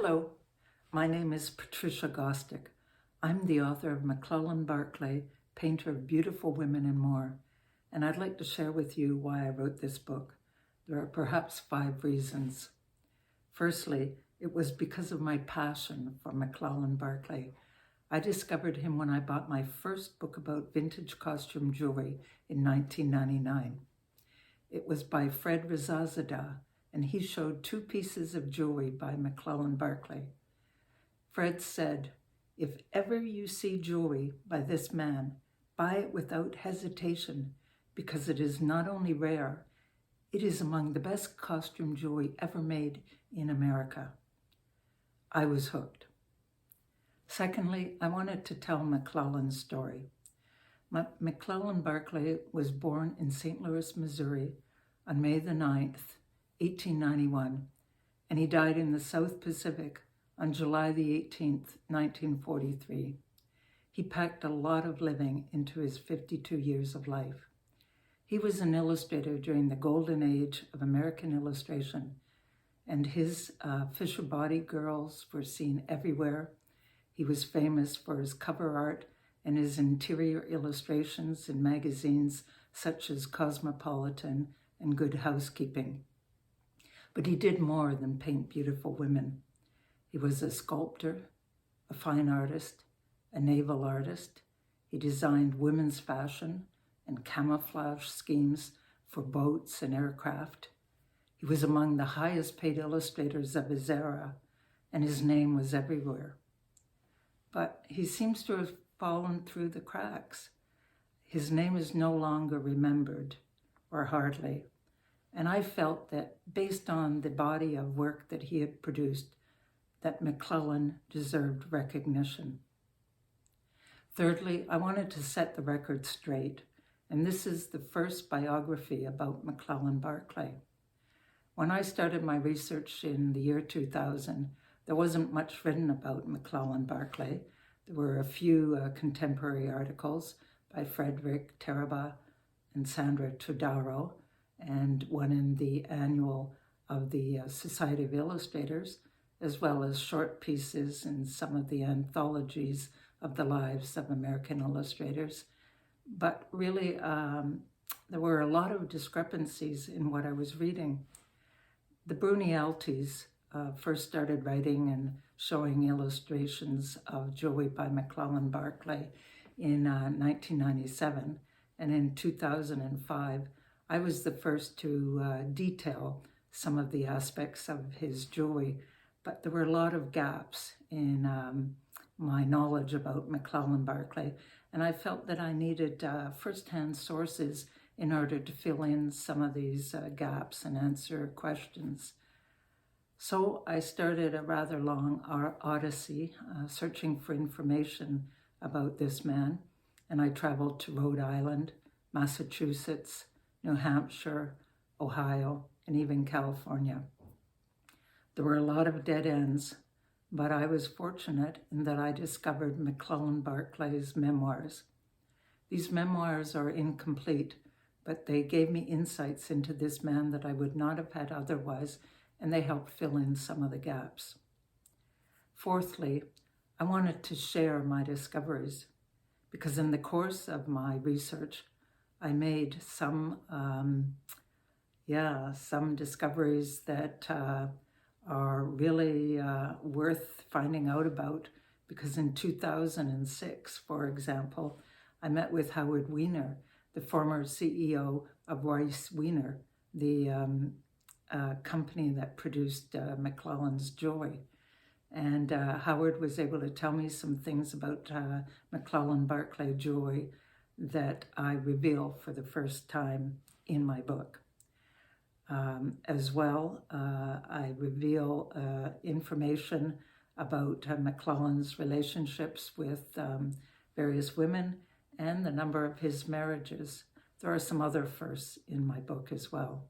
Hello, my name is Patricia Gostick. I'm the author of McClelland, Barclay, Painter of Beautiful Women and More, and I'd like to share with you why I wrote this book. There are perhaps 5 reasons. Firstly, it was because of my passion for McClelland Barclay. I discovered him when I bought my first book about vintage costume jewelry in 1999. It was by Fred Rezazadeh, and he showed 2 pieces of jewelry by McClelland Barclay. Fred said, "If ever you see jewelry by this man, buy it without hesitation, because it is not only rare, it is among the best costume jewelry ever made in America." I was hooked. Secondly, I wanted to tell McClelland's story. McClelland Barclay was born in St. Louis, Missouri on May the 9th, 1891, and he died in the South Pacific on July the 18th, 1943. He packed a lot of living into his 52 years of life. He was an illustrator during the golden age of American illustration, and his Fisher Body girls were seen everywhere. He was famous for his cover art and his interior illustrations in magazines such as Cosmopolitan and Good Housekeeping. But he did more than paint beautiful women. He was a sculptor, a fine artist, a naval artist. He designed women's fashion and camouflage schemes for boats and aircraft. He was among the highest paid illustrators of his era, and his name was everywhere. But he seems to have fallen through the cracks. His name is no longer remembered, or hardly. And I felt that based on the body of work that he had produced, that McClelland deserved recognition. Thirdly, I wanted to set the record straight, and this is the first biography about McClelland Barclay. When I started my research in the year 2000, there wasn't much written about McClelland Barclay. There were a few contemporary articles by Frederick Terabah and Sandra Todaro, and one in the annual of the Society of Illustrators, as well as short pieces in some of the anthologies of the lives of American illustrators. But really, there were a lot of discrepancies in what I was reading. The Brunialtis first started writing and showing illustrations of jewelry by McClelland Barclay in 1997, and in 2005, I was the first to detail some of the aspects of his jewelry, but there were a lot of gaps in my knowledge about McClelland Barclay, and I felt that I needed first-hand sources in order to fill in some of these gaps and answer questions. So I started a rather long odyssey searching for information about this man, and I traveled to Rhode Island, Massachusetts, New Hampshire, Ohio, and even California. There were a lot of dead ends, but I was fortunate in that I discovered McClelland Barclay's memoirs. These memoirs are incomplete, but they gave me insights into this man that I would not have had otherwise, and they helped fill in some of the gaps. Fourthly, I wanted to share my discoveries, because in the course of my research, I made some discoveries that are really worth finding out about, because in 2006, for example, I met with Howard Weiner, the former CEO of Rice Weiner, the company that produced McClelland's jewelry. And Howard was able to tell me some things about McClelland Barclay jewelry that I reveal for the first time in my book. As well, I reveal information about McClelland's relationships with various women and the number of his marriages. There are some other firsts in my book as well.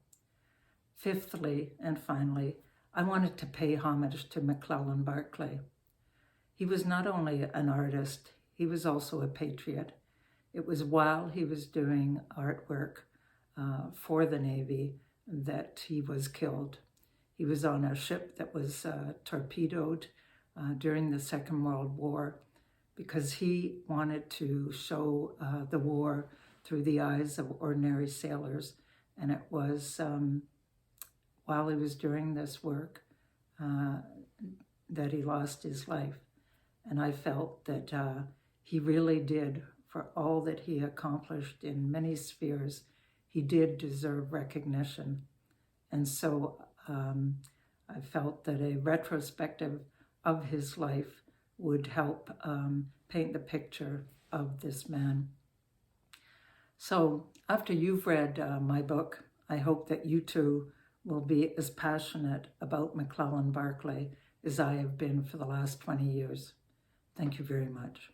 Fifthly, and finally, I wanted to pay homage to McClelland Barclay. He was not only an artist, he was also a patriot. It was while he was doing artwork for the Navy that he was killed. He was on a ship that was torpedoed during the Second World War because he wanted to show the war through the eyes of ordinary sailors. And it was while he was doing this work that he lost his life. And I felt that he really did, for all that he accomplished in many spheres, he did deserve recognition. And so I felt that a retrospective of his life would help paint the picture of this man. So after you've read my book, I hope that you too will be as passionate about McClelland Barclay as I have been for the last 20 years. Thank you very much.